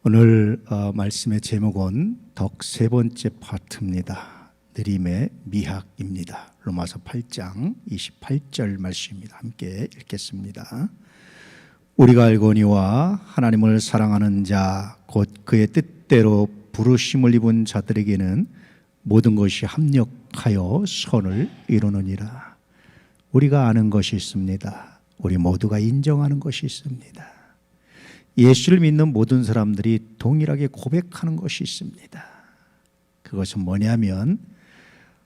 오늘 말씀의 제목은 덕 세 번째 파트입니다. 느림의 미학입니다. 로마서 8장 28절 말씀입니다. 함께 읽겠습니다. 우리가 알거니와 하나님을 사랑하는 자 곧 그의 뜻대로 부르심을 입은 자들에게는 모든 것이 합력하여 선을 이루느니라. 우리가 아는 것이 있습니다. 우리 모두가 인정하는 것이 있습니다. 예수를 믿는 모든 사람들이 동일하게 고백하는 것이 있습니다. 그것은 뭐냐면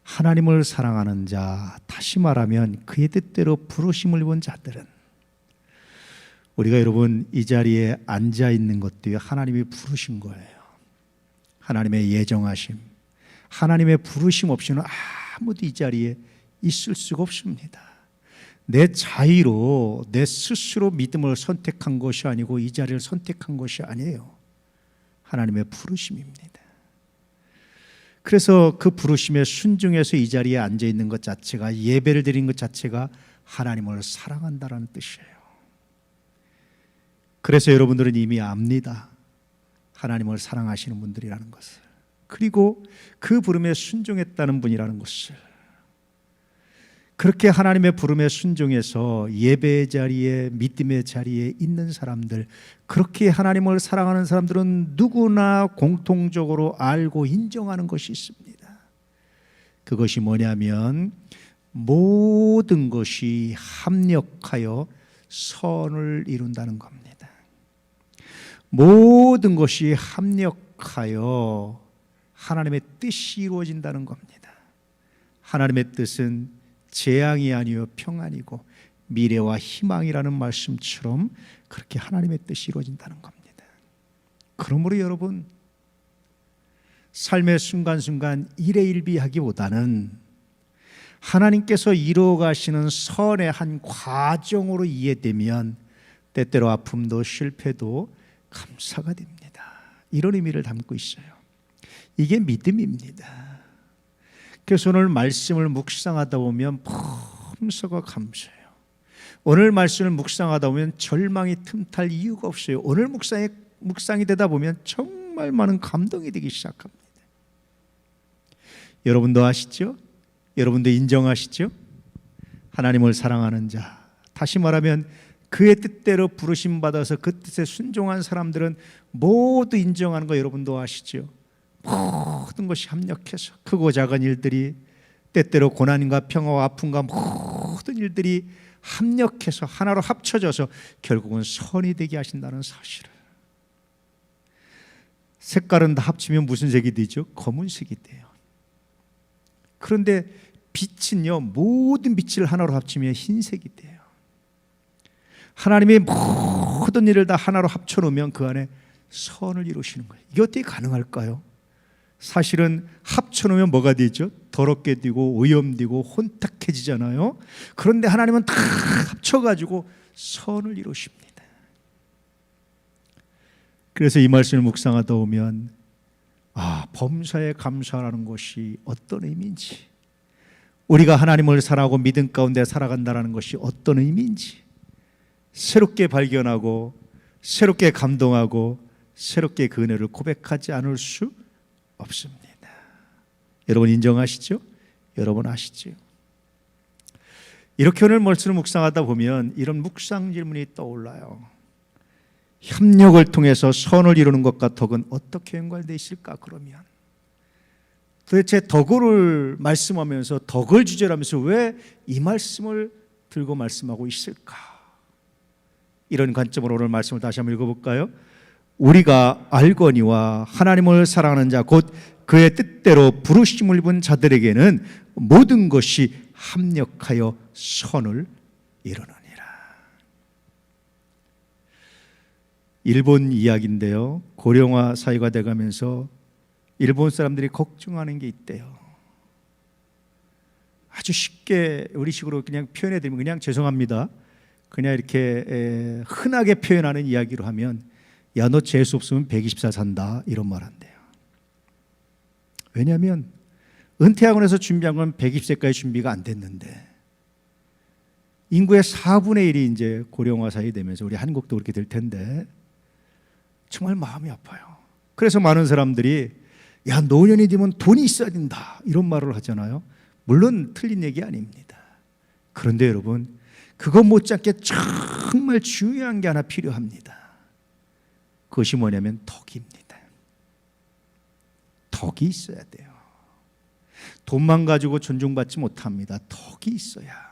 하나님을 사랑하는 자, 다시 말하면 그의 뜻대로 부르심을 입은 자들은, 우리가 여러분 이 자리에 앉아 있는 것도 하나님이 부르신 거예요. 하나님의 예정하심, 하나님의 부르심 없이는 아무도 이 자리에 있을 수가 없습니다. 내 자의로 내 스스로 믿음을 선택한 것이 아니고 이 자리를 선택한 것이 아니에요. 하나님의 부르심입니다. 그래서 그 부르심에 순종해서 이 자리에 앉아 있는 것 자체가, 예배를 드리는 것 자체가 하나님을 사랑한다는 뜻이에요. 그래서 여러분들은 이미 압니다. 하나님을 사랑하시는 분들이라는 것을, 그리고 그 부름에 순종했다는 분이라는 것을. 그렇게 하나님의 부름에 순종해서 예배의 자리에, 믿음의 자리에 있는 사람들, 그렇게 하나님을 사랑하는 사람들은 누구나 공통적으로 알고 인정하는 것이 있습니다. 그것이 뭐냐면 모든 것이 합력하여 선을 이룬다는 겁니다. 모든 것이 합력하여 하나님의 뜻이 이루어진다는 겁니다. 하나님의 뜻은 재앙이 아니요 평안이고 미래와 희망이라는 말씀처럼 그렇게 하나님의 뜻이 이루어진다는 겁니다. 그러므로 여러분, 삶의 순간순간 일희일비하기보다는 하나님께서 이루어가시는 선의 한 과정으로 이해되면 때때로 아픔도 실패도 감사가 됩니다. 이런 의미를 담고 있어요. 이게 믿음입니다. 그래서 오늘 말씀을 묵상하다 보면 범사가 감사해요. 오늘 말씀을 묵상하다 보면 절망이 틈탈 이유가 없어요. 오늘 묵상이 되다 보면 정말 많은 감동이 되기 시작합니다. 여러분도 아시죠? 여러분도 인정하시죠? 하나님을 사랑하는 자, 다시 말하면 그의 뜻대로 부르심 받아서 그 뜻에 순종한 사람들은 모두 인정하는 거 여러분도 아시죠? 모든 것이 합력해서 크고 작은 일들이, 때때로 고난과 평화와 아픔과 모든 일들이 합력해서 하나로 합쳐져서 결국은 선이 되게 하신다는 사실을. 색깔은 다 합치면 무슨 색이 되죠? 검은색이 돼요. 그런데 빛은요, 모든 빛을 하나로 합치면 흰색이 돼요. 하나님이 모든 일을 다 하나로 합쳐놓으면 그 안에 선을 이루시는 거예요. 이게 어떻게 가능할까요? 사실은 합쳐놓으면 뭐가 되죠? 더럽게 되고 오염되고 혼탁해지잖아요. 그런데 하나님은 다 합쳐가지고 선을 이루십니다. 그래서 이 말씀을 묵상하다 보면 범사에 감사하는 것이 어떤 의미인지, 우리가 하나님을 사랑하고 믿음 가운데 살아간다는 것이 어떤 의미인지 새롭게 발견하고 새롭게 감동하고 새롭게 그 은혜를 고백하지 않을 수 없습니다. 여러분 인정하시죠? 여러분 아시죠? 이렇게 오늘 말씀을 묵상하다 보면 이런 묵상 질문이 떠올라요. 협력을 통해서 선을 이루는 것과 덕은 어떻게 연관되어 있을까? 그러면 도대체 덕을 말씀하면서, 덕을 주제로 하면서 왜 이 말씀을 들고 말씀하고 있을까? 이런 관점으로 오늘 말씀을 다시 한번 읽어볼까요? 우리가 알거니와 하나님을 사랑하는 자 곧 그의 뜻대로 부르심을 입은 자들에게는 모든 것이 합력하여 선을 이루느니라. 일본 이야기인데요, 고령화 사회가 돼가면서 일본 사람들이 걱정하는 게 있대요. 아주 쉽게 우리식으로 그냥 표현해드리면, 그냥 죄송합니다, 그냥 이렇게 흔하게 표현하는 이야기로 하면, 야, 너 재수 없으면 120살 산다, 이런 말 한대요. 왜냐하면 은퇴하고 나서 준비한 건 120세까지 준비가 안 됐는데 인구의 4분의 1이 이제 고령화 사회 되면서, 우리 한국도 그렇게 될 텐데 정말 마음이 아파요. 그래서 많은 사람들이 야, 노년이 되면 돈이 있어야 된다 이런 말을 하잖아요. 물론 틀린 얘기 아닙니다. 그런데 여러분, 그것 못지않게 정말 중요한 게 하나 필요합니다. 그것이 뭐냐면 덕입니다. 덕이 있어야 돼요. 돈만 가지고 존중받지 못합니다. 덕이 있어야.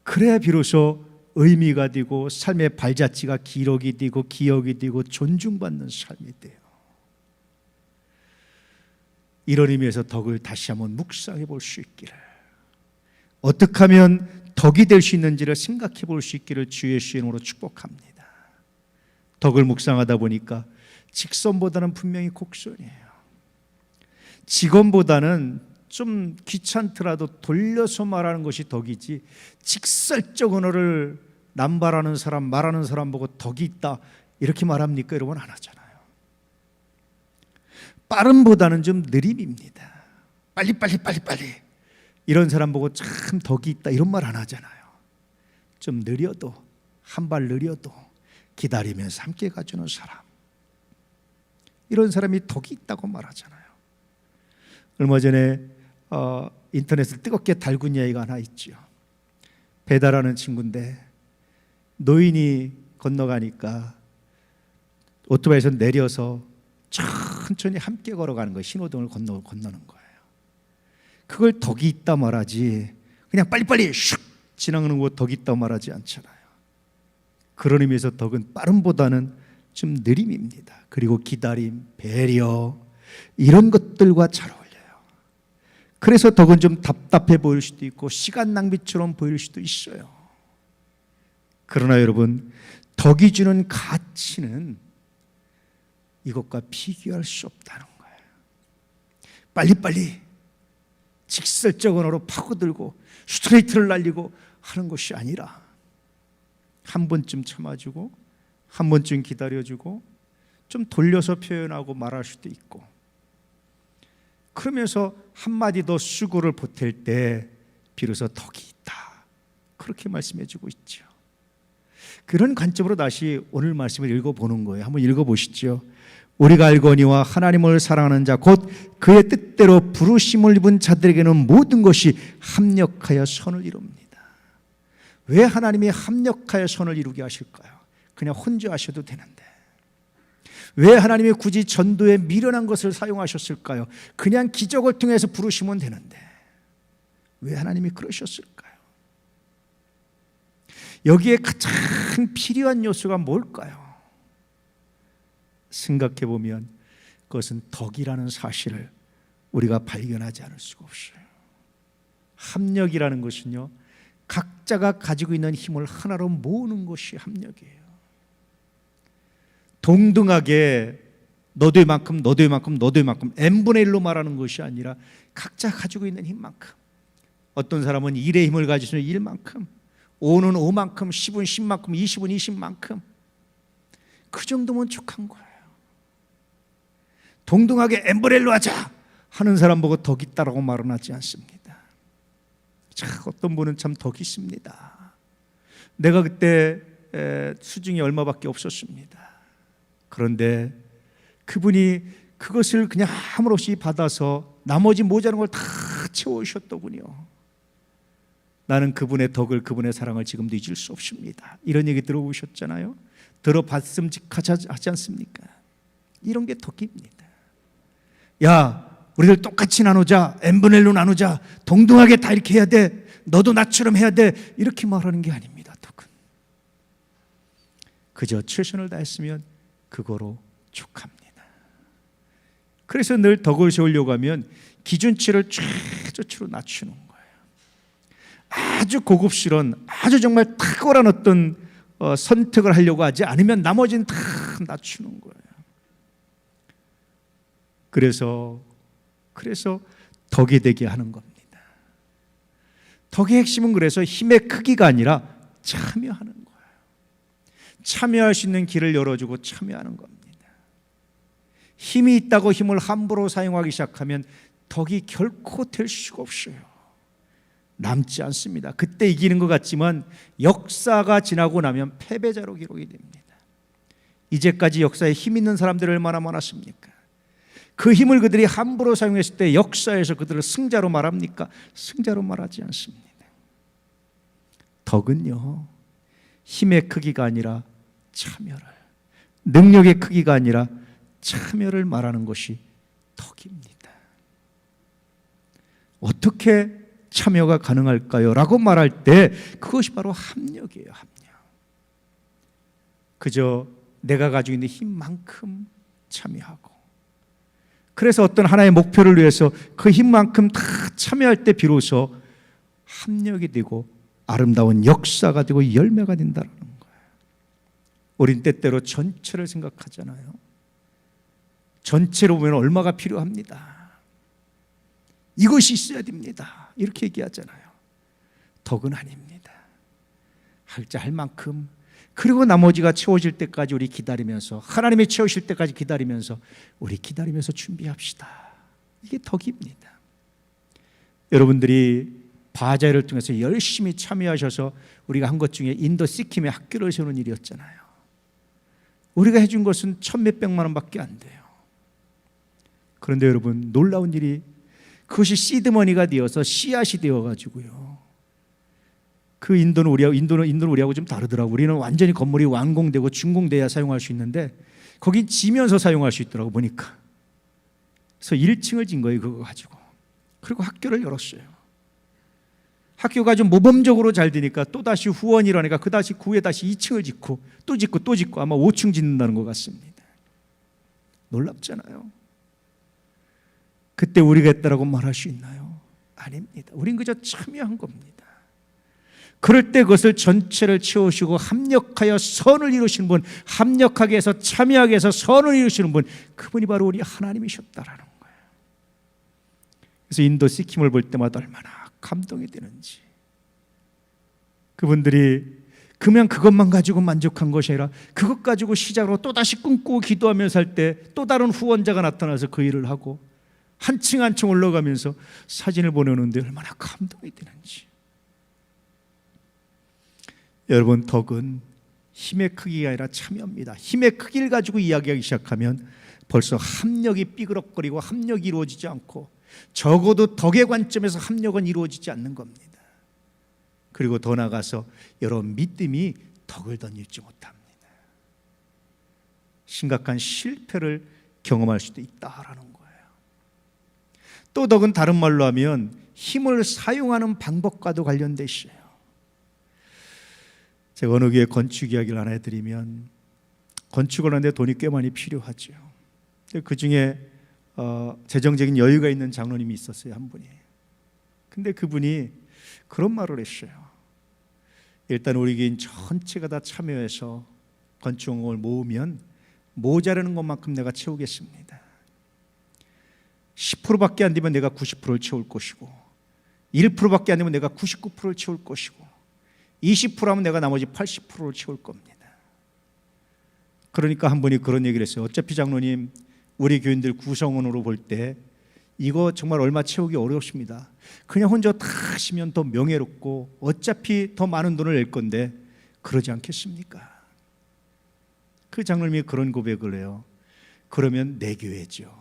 그래야 비로소 의미가 되고 삶의 발자취가 기록이 되고 기억이 되고 존중받는 삶이 돼요. 이런 의미에서 덕을 다시 한번 묵상해 볼 수 있기를, 어떻게 하면 덕이 될 수 있는지를 생각해 볼 수 있기를 주의 이름으로 축복합니다. 덕을 묵상하다 보니까 직선보다는 분명히 곡선이에요. 직언보다는 좀 귀찮더라도 돌려서 말하는 것이 덕이지, 직설적 언어를 남발하는 사람, 말하는 사람 보고 덕이 있다 이렇게 말합니까? 여러분, 안 하잖아요. 빠름보다는 좀 느림입니다. 빨리 이런 사람 보고 참 덕이 있다 이런 말 안 하잖아요. 좀 느려도, 한 발 느려도 기다리면서 함께 가주는 사람, 이런 사람이 덕이 있다고 말하잖아요. 얼마 전에 인터넷을 뜨겁게 달군 이야기가 하나 있죠. 배달하는 친구인데 노인이 건너가니까 오토바이에서 내려서 천천히 함께 걸어가는 거예요. 신호등을 건너는 거예요. 그걸 덕이 있다 말하지, 그냥 빨리빨리 슉 지나가는 거 덕이 있다 말하지 않잖아요. 그런 의미에서 덕은 빠름보다는 좀 느림입니다. 그리고 기다림, 배려, 이런 것들과 잘 어울려요. 그래서 덕은 좀 답답해 보일 수도 있고 시간 낭비처럼 보일 수도 있어요. 그러나 여러분, 덕이 주는 가치는 이것과 비교할 수 없다는 거예요. 빨리빨리 직설적 언어로 파고들고 스트레이트를 날리고 하는 것이 아니라 한 번쯤 참아주고 한 번쯤 기다려주고 좀 돌려서 표현하고 말할 수도 있고, 그러면서 한마디 더 수고를 보탤 때 비로소 덕이 있다, 그렇게 말씀해 주고 있죠. 그런 관점으로 다시 오늘 말씀을 읽어보는 거예요. 한번 읽어보시죠. 우리가 알거니와 하나님을 사랑하는 자 곧 그의 뜻대로 부르심을 입은 자들에게는 모든 것이 합력하여 선을 이룹니다. 왜 하나님이 합력하여 선을 이루게 하실까요? 그냥 혼자 하셔도 되는데. 왜 하나님이 굳이 전도에 미련한 것을 사용하셨을까요? 그냥 기적을 통해서 부르시면 되는데 왜 하나님이 그러셨을까요? 여기에 가장 필요한 요소가 뭘까요? 생각해 보면 그것은 덕이라는 사실을 우리가 발견하지 않을 수가 없어요. 합력이라는 것은요, 각자가 가지고 있는 힘을 하나로 모으는 것이 합력이에요. 동등하게 너도 이만큼 너도 이만큼 너도 이만큼 n분의 1로 말하는 것이 아니라 각자 가지고 있는 힘만큼, 어떤 사람은 1의 힘을 가지시는 1만큼, 5는 5만큼, 10은 10만큼, 20은 20만큼, 그 정도면 족한 거예요. 동등하게 n분의 1로 하자 하는 사람 보고 덕 있다라고 말은 하지 않습니다. 참, 어떤 분은 참 덕이 있습니다. 내가 그때 수중이 얼마밖에 없었습니다. 그런데 그분이 그것을 그냥 아무렇지 받아서 나머지 모자란 걸 다 채워주셨더군요. 나는 그분의 덕을, 그분의 사랑을 지금도 잊을 수 없습니다. 이런 얘기 들어보셨잖아요. 들어봤음직하지 않습니까? 이런 게 덕입니다. 야, 우리들 똑같이 나누자, n분의 1로 나누자, 동등하게 다 이렇게 해야 돼, 너도 나처럼 해야 돼, 이렇게 말하는 게 아닙니다. 덕은 그저 최선을 다했으면 그거로 족합니다. 그래서 늘 덕을 세우려고 하면 기준치를 최저치로 낮추는 거예요. 아주 고급스러운, 아주 정말 탁월한 어떤 선택을 하려고 하지 않으면 나머지는 다 낮추는 거예요. 그래서 덕이 되게 하는 겁니다. 덕의 핵심은 그래서 힘의 크기가 아니라 참여하는 거예요. 참여할 수 있는 길을 열어주고 참여하는 겁니다. 힘이 있다고 힘을 함부로 사용하기 시작하면 덕이 결코 될 수가 없어요. 남지 않습니다. 그때 이기는 것 같지만 역사가 지나고 나면 패배자로 기록이 됩니다. 이제까지 역사에 힘 있는 사람들이 얼마나 많았습니까? 그 힘을 그들이 함부로 사용했을 때 역사에서 그들을 승자로 말합니까? 승자로 말하지 않습니다. 덕은요, 힘의 크기가 아니라 참여를, 능력의 크기가 아니라 참여를 말하는 것이 덕입니다. 어떻게 참여가 가능할까요? 라고 말할 때 그것이 바로 합력이에요. 합력. 그저 내가 가지고 있는 힘만큼 참여하고, 그래서 어떤 하나의 목표를 위해서 그 힘만큼 다 참여할 때 비로소 합력이 되고 아름다운 역사가 되고 열매가 된다는 거예요. 우린 때때로 전체를 생각하잖아요. 전체로 보면 얼마가 필요합니다. 이것이 있어야 됩니다. 이렇게 얘기하잖아요. 덕은 아닙니다. 할 만큼, 그리고 나머지가 채워질 때까지 우리 기다리면서, 하나님이 채우실 때까지 기다리면서 우리 기다리면서 준비합시다. 이게 덕입니다. 여러분들이 바자회를 통해서 열심히 참여하셔서 우리가 한 것 중에 인도 시킴에 학교를 세우는 일이었잖아요. 우리가 해준 것은 1,몇백만 원밖에 안 돼요. 그런데 여러분, 놀라운 일이 그것이 시드머니가 되어서 씨앗이 되어가지고요, 그 인도는 우리하고 좀 다르더라고요. 우리는 완전히 건물이 완공되고 준공돼야 사용할 수 있는데 거긴 지면서 사용할 수 있더라고 보니까. 그래서 1층을 진 거예요, 그거 가지고. 그리고 학교를 열었어요. 학교가 좀 모범적으로 잘 되니까 또다시 후원이 일어나니까 그 다시 그 후에 다시 2층을 짓고 또 짓고 또 짓고 아마 5층 짓는다는 것 같습니다. 놀랍잖아요. 그때 우리가 했다라고 말할 수 있나요? 아닙니다. 우린 그저 참여한 겁니다. 그럴 때 그것을 전체를 채우시고 합력하여 선을 이루시는 분, 합력하게 해서 참여하게 해서 선을 이루시는 분, 그분이 바로 우리 하나님이셨다라는 거예요. 그래서 인도 시킴을 볼 때마다 얼마나 감동이 되는지. 그분들이 그냥 그것만 가지고 만족한 것이 아니라 그것 가지고 시작으로 또다시 꿈꾸고 기도하면서 할 때 또 다른 후원자가 나타나서 그 일을 하고 한 층 한 층 올라가면서 사진을 보내는데 얼마나 감동이 되는지. 여러분, 덕은 힘의 크기가 아니라 참여입니다. 힘의 크기를 가지고 이야기하기 시작하면 벌써 합력이 삐그럭거리고 합력이 이루어지지 않고, 적어도 덕의 관점에서 합력은 이루어지지 않는 겁니다. 그리고 더 나아가서 여러분, 믿음이 덕을 덧입지 못합니다. 심각한 실패를 경험할 수도 있다라는 거예요. 또 덕은 다른 말로 하면 힘을 사용하는 방법과도 관련돼 있어요. 제가 어느 교회 건축 이야기를 하나 해드리면, 건축을 하는데 돈이 꽤 많이 필요하죠. 그 중에 재정적인 여유가 있는 장로님이 있었어요, 한 분이. 근데 그분이 그런 말을 했어요. 일단 우리 교인 전체가 다 참여해서 건축원금을 모으면 모자라는 것만큼 내가 채우겠습니다. 10%밖에 안 되면 내가 90%를 채울 것이고, 1%밖에 안 되면 내가 99%를 채울 것이고, 20% 하면 내가 나머지 80%를 채울 겁니다. 그러니까 한 분이 그런 얘기를 했어요. 어차피 장로님, 우리 교인들 구성원으로 볼 때 이거 정말 얼마 채우기 어렵습니다. 그냥 혼자 다 하시면 더 명예롭고 어차피 더 많은 돈을 낼 건데 그러지 않겠습니까? 그 장로님이 그런 고백을 해요. 그러면 내 교회죠.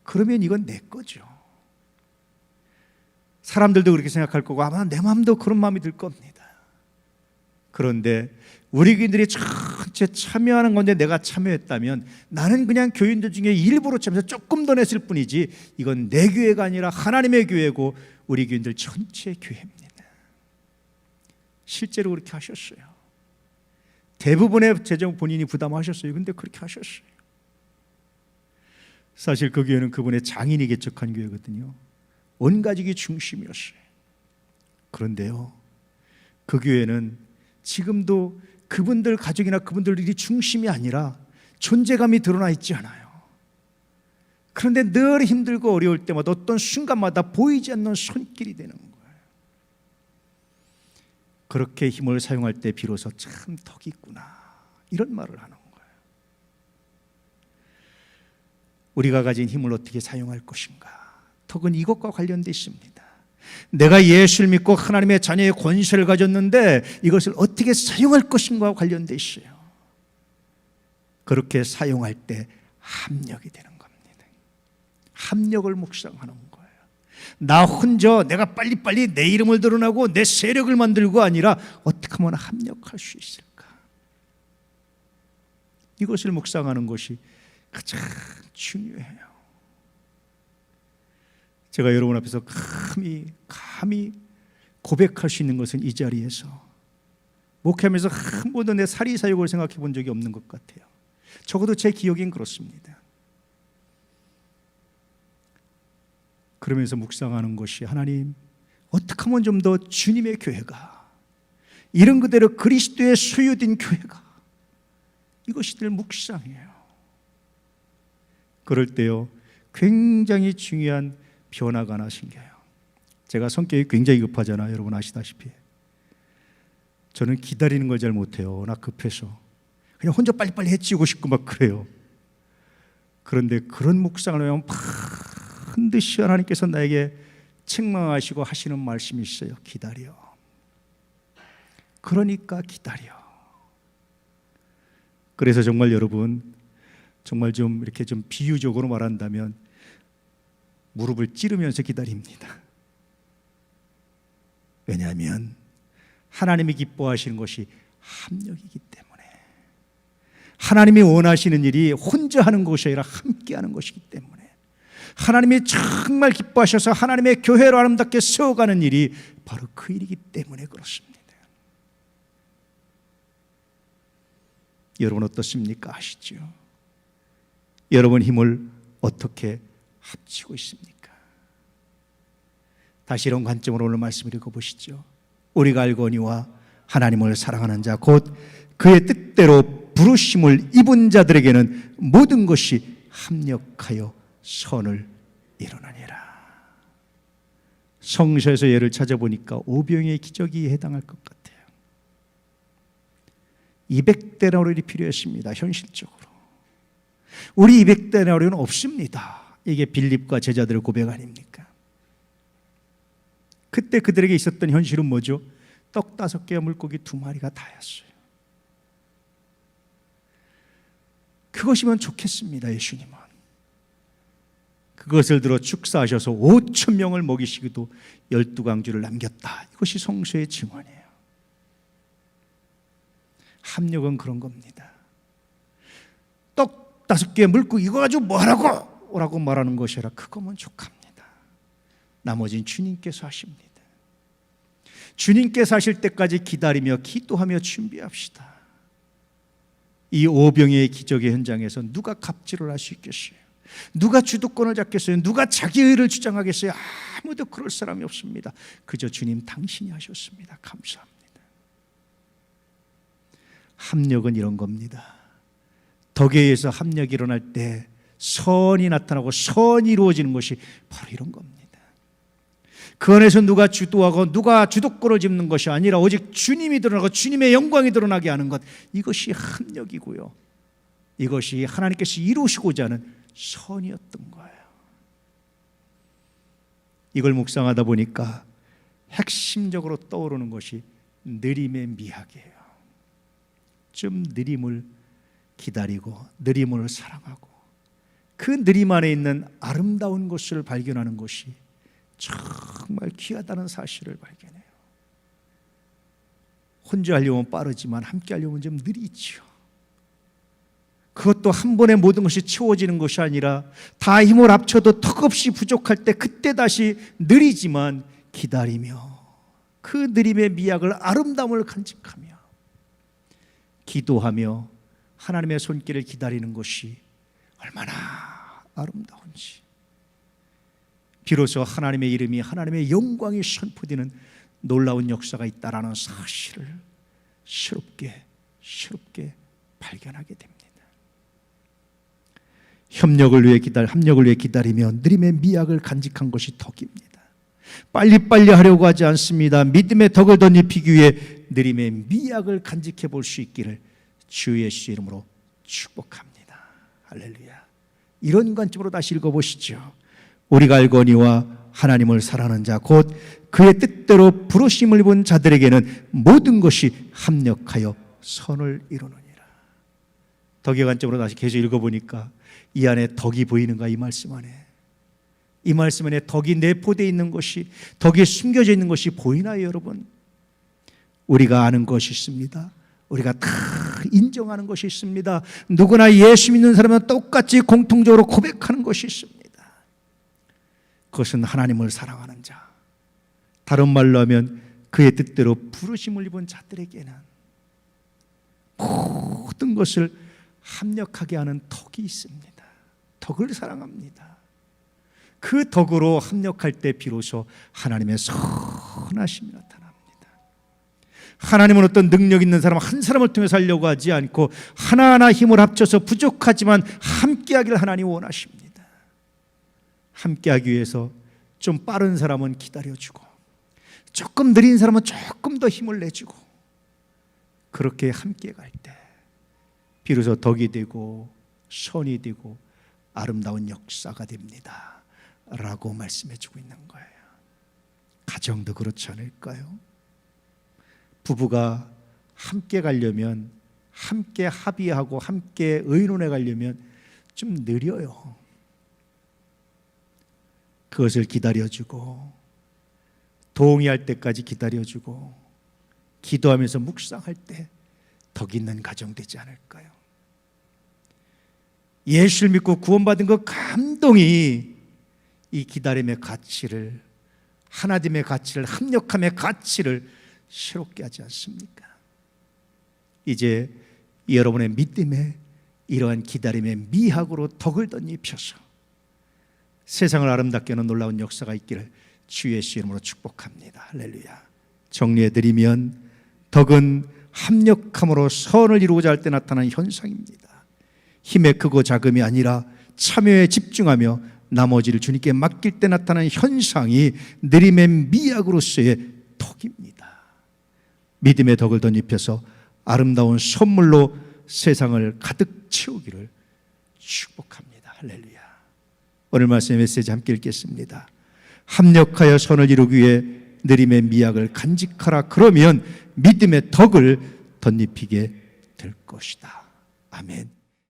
그러면 이건 내 거죠. 사람들도 그렇게 생각할 거고 아마 내 마음도 그런 마음이 들 겁니다. 그런데 우리 교인들이 전체 참여하는 건데 내가 참여했다면 나는 그냥 교인들 중에 일부러 참여해서 조금 더 냈을 뿐이지 이건 내 교회가 아니라 하나님의 교회고 우리 교인들 전체의 교회입니다. 실제로 그렇게 하셨어요. 대부분의 재정 본인이 부담하셨어요. 근데 그렇게 하셨어요. 사실 그 교회는 그분의 장인이 개척한 교회거든요. 온 가족이 중심이었어요. 그런데요, 그 교회는 지금도 그분들 가족이나 그분들이 중심이 아니라 존재감이 드러나 있지 않아요. 그런데 늘 힘들고 어려울 때마다 어떤 순간마다 보이지 않는 손길이 되는 거예요. 그렇게 힘을 사용할 때 비로소 참 덕이 있구나, 이런 말을 하는 거예요. 우리가 가진 힘을 어떻게 사용할 것인가, 덕은 이것과 관련되어 있습니다. 내가 예수를 믿고 하나님의 자녀의 권세를 가졌는데 이것을 어떻게 사용할 것인가와 관련되어 있어요. 그렇게 사용할 때 합력이 되는 겁니다. 합력을 묵상하는 거예요. 나 혼자 내가 빨리빨리 내 이름을 드러나고 내 세력을 만들고 아니라 어떻게 하면 합력할 수 있을까? 이것을 묵상하는 것이 가장 중요해요. 제가 여러분 앞에서 감히 고백할 수 있는 것은 이 자리에서 목회하면서 한 번도 내 사리사욕을 생각해 본 적이 없는 것 같아요. 적어도 제 기억엔 그렇습니다. 그러면서 묵상하는 것이 하나님, 어떻게 하면 좀 더 주님의 교회가, 이런 그대로 그리스도의 소유된 교회가, 이것이 늘 묵상이에요. 그럴 때요 굉장히 중요한 변화가 하나 생겨요. 제가 성격이 굉장히 급하잖아요. 여러분 아시다시피. 저는 기다리는 걸 잘 못해요. 나 급해서 그냥 혼자 빨리빨리 해치우고 싶고 막 그래요. 그런데 그런 묵상을 하면 반드시 하나님께서 나에게 책망하시고 하시는 말씀이 있어요. 기다려. 그러니까 기다려. 그래서 정말 여러분, 정말 좀 이렇게 좀 비유적으로 말한다면 무릎을 찌르면서 기다립니다. 왜냐하면 하나님이 기뻐하시는 것이 합력이기 때문에, 하나님이 원하시는 일이 혼자 하는 것이 아니라 함께 하는 것이기 때문에, 하나님이 정말 기뻐하셔서 하나님의 교회를 아름답게 세워가는 일이 바로 그 일이기 때문에 그렇습니다. 여러분 어떻습니까? 아시죠? 여러분 힘을 어떻게 합치고 있습니까? 다시 이런 관점으로 오늘 말씀을 읽어보시죠. 우리가 알거니와 하나님을 사랑하는 자 곧 그의 뜻대로 부르심을 입은 자들에게는 모든 것이 합력하여 선을 이루느니라. 성서에서 예를 찾아보니까 오병이의 기적이 해당할 것 같아요. 200데나리온이 필요했습니다. 현실적으로 우리 200데나리온은 없습니다. 이게 빌립과 제자들의 고백 아닙니까? 그때 그들에게 있었던 현실은 뭐죠? 떡 5개와 물고기 2마리가 다였어요. 그것이면 좋겠습니다. 예수님은 그것을 들어 축사하셔서 5,000명을 먹이시기도 12강주를 남겼다. 이것이 성서의 증언이에요. 합력은 그런 겁니다. 떡 5개 물고기 이거 가지고 뭐하라고? 라고 말하는 것이 아니라 그거면 족합니다. 나머지는 주님께서 하십니다. 주님께서 하실 때까지 기다리며 기도하며 준비합시다. 이 오병이의 기적의 현장에서 누가 갑질을 할 수 있겠어요? 누가 주도권을 잡겠어요? 누가 자기의 의를 주장하겠어요? 아무도 그럴 사람이 없습니다. 그저 주님 당신이 하셨습니다. 감사합니다. 합력은 이런 겁니다. 덕에 의해서 합력이 일어날 때 선이 나타나고 선이 이루어지는 것이 바로 이런 겁니다. 그 안에서 누가 주도하고 누가 주도권을 짚는 것이 아니라 오직 주님이 드러나고 주님의 영광이 드러나게 하는 것, 이것이 합력이고요. 이것이 하나님께서 이루시고자 하는 선이었던 거예요. 이걸 묵상하다 보니까 핵심적으로 떠오르는 것이 느림의 미학이에요. 좀 느림을 기다리고 느림을 사랑하고 그 느림 안에 있는 아름다운 것을 발견하는 것이 정말 귀하다는 사실을 발견해요. 혼자 하려면 빠르지만 함께 하려면 좀 느리죠. 그것도 한 번에 모든 것이 채워지는 것이 아니라 다 힘을 합쳐도 턱없이 부족할 때 그때 다시 느리지만 기다리며 그 느림의 미학을 아름다움을 간직하며 기도하며 하나님의 손길을 기다리는 것이 얼마나 아름다운지, 비로소 하나님의 이름이 하나님의 영광이 선포되는 놀라운 역사가 있다라는 사실을 새롭게 발견하게 됩니다. 합력을 위해 기다리며 느림의 미학을 간직한 것이 덕입니다. 빨리빨리 하려고 하지 않습니다. 믿음의 덕을 덧입히기 위해 느림의 미학을 간직해 볼 수 있기를 주 예수 이름으로 축복합니다. 할렐루야. 이런 관점으로 다시 읽어보시죠. 우리가 알거니와 하나님을 사랑하는 자 곧 그의 뜻대로 부르심을 입은 자들에게는 모든 것이 합력하여 선을 이루느니라. 덕의 관점으로 다시 계속 읽어보니까 이 안에 덕이 보이는가, 이 말씀 안에. 이 말씀 안에 덕이 내포되어 있는 것이, 덕이 숨겨져 있는 것이 보이나요, 여러분? 우리가 아는 것이 있습니다. 우리가 다 인정하는 것이 있습니다. 누구나 예수 믿는 사람은 똑같이 공통적으로 고백하는 것이 있습니다. 그것은 하나님을 사랑하는 자, 다른 말로 하면 그의 뜻대로 부르심을 입은 자들에게는 모든 것을 합력하게 하는 덕이 있습니다. 덕을 사랑합니다. 그 덕으로 합력할 때 비로소 하나님의 선하심이 나타납니다. 하나님은 어떤 능력 있는 사람 한 사람을 통해서 하려고 하지 않고 하나하나 힘을 합쳐서 부족하지만 함께하기를 하나님 원하십니다. 함께하기 위해서 좀 빠른 사람은 기다려주고 조금 느린 사람은 조금 더 힘을 내주고, 그렇게 함께 갈 때 비로소 덕이 되고 선이 되고 아름다운 역사가 됩니다 라고 말씀해 주고 있는 거예요. 가정도 그렇지 않을까요? 부부가 함께 가려면, 함께 합의하고 함께 의논해 가려면 좀 느려요. 그것을 기다려주고 동의할 때까지 기다려주고 기도하면서 묵상할 때 덕 있는 가정 되지 않을까요? 예수를 믿고 구원받은 그 감동이 이 기다림의 가치를, 하나됨의 가치를, 합력함의 가치를 새롭게 하지 않습니까? 이제 여러분의 믿음에 이러한 기다림의 미학으로 덕을 덧입혀서 세상을 아름답게 하는 놀라운 역사가 있기를 주 예수 이름으로 축복합니다. 할렐루야. 정리해드리면 덕은 합력함으로 선을 이루고자 할 때 나타나는 현상입니다. 힘의 크고 작음이 아니라 참여에 집중하며 나머지를 주님께 맡길 때 나타나는 현상이 느림의 미학으로서의 덕입니다. 믿음의 덕을 덧입혀서 아름다운 선물로 세상을 가득 채우기를 축복합니다. 할렐루야. 오늘 말씀의 메시지 함께 읽겠습니다. 합력하여 선을 이루기 위해 느림의 미학을 간직하라. 그러면 믿음의 덕을 덧입히게 될 것이다. 아멘.